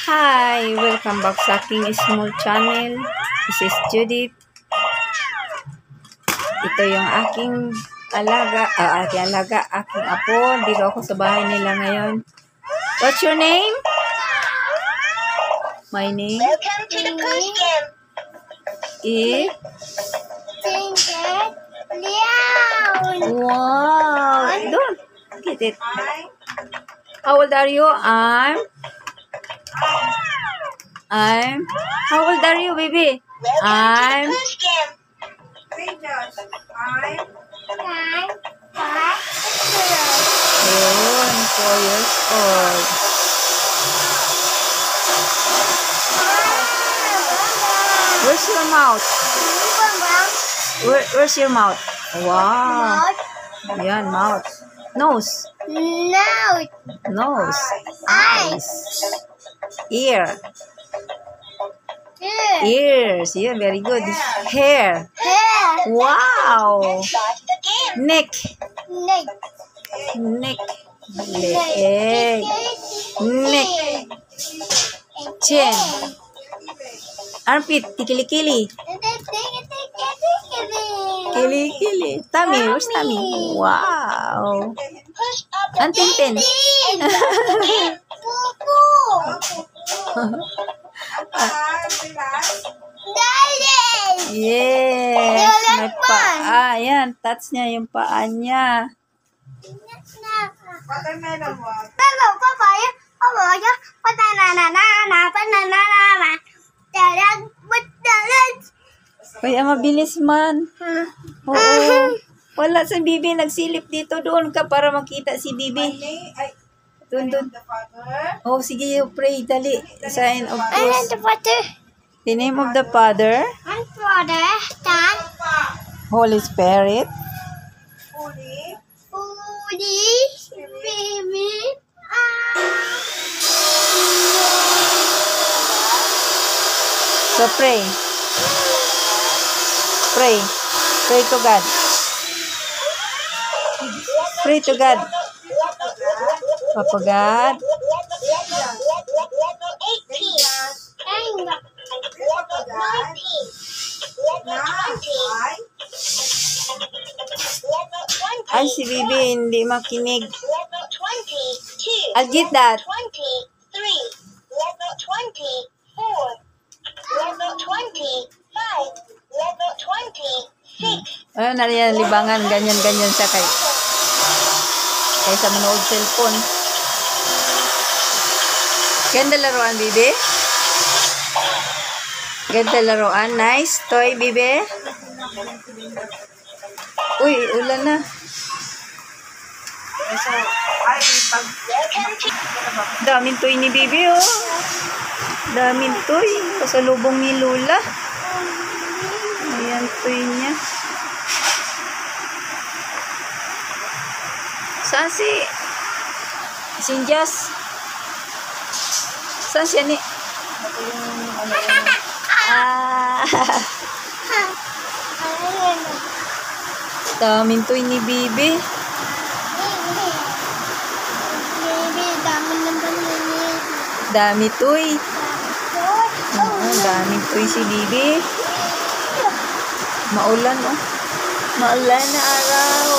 Hi! Welcome back sa aking small channel. This is Judith. Ito yung aking aking apo. Dito ako sa bahay nila ngayon. What's your name? My name Welcome to the first game. is... Leon. Wow! Don't get it. How old are you? How old are you, baby? Welcome to the first game. Yun, 4 years old. Where's your mouth? Where's your mouth? Wow. Yan, mouth. Nose. Nose. Eyes. Ear. Ears. Yeah, very good. Hair. Wow. Start the game. Neck. Neck. Leg. Neck. Chin. Armpit. Kili-kili. Kili-kili. Tummy. Where's tummy? Wow. Push up the Antin-tin. Yes. May paa. Yan. Touch niya yung paa niya. Kaya mabilis man. Oo. Wala sa Bibi. Nagsilip dito. Doon ka para makita si Bibi. Doon. Oh, sige. You pray. Dali. Sign of cross. The name of the Father, Holy Spirit, so pray. Pray to God. Pray to God. Papa God. Ay, si Bibi hindi makinig. I'll get that. 23, level 24, level 25, level 26. Ano na yan, libangan, ganyan-ganyan siya kaysa manood cellphone. Ganda laruan, Bibi. Ganda laruan. Nice toy, Bibi. Uy, ulan na. Daming toy ni Bibi, oh. Daming toy. Pasalubong ni Lola. Ayan, toy niya. Saan si Sinjas? Saan siya ni? Daming toy ni Bibi. Dami toy. Daming toy si Bibi. Maulan, oh. Maulan na araw.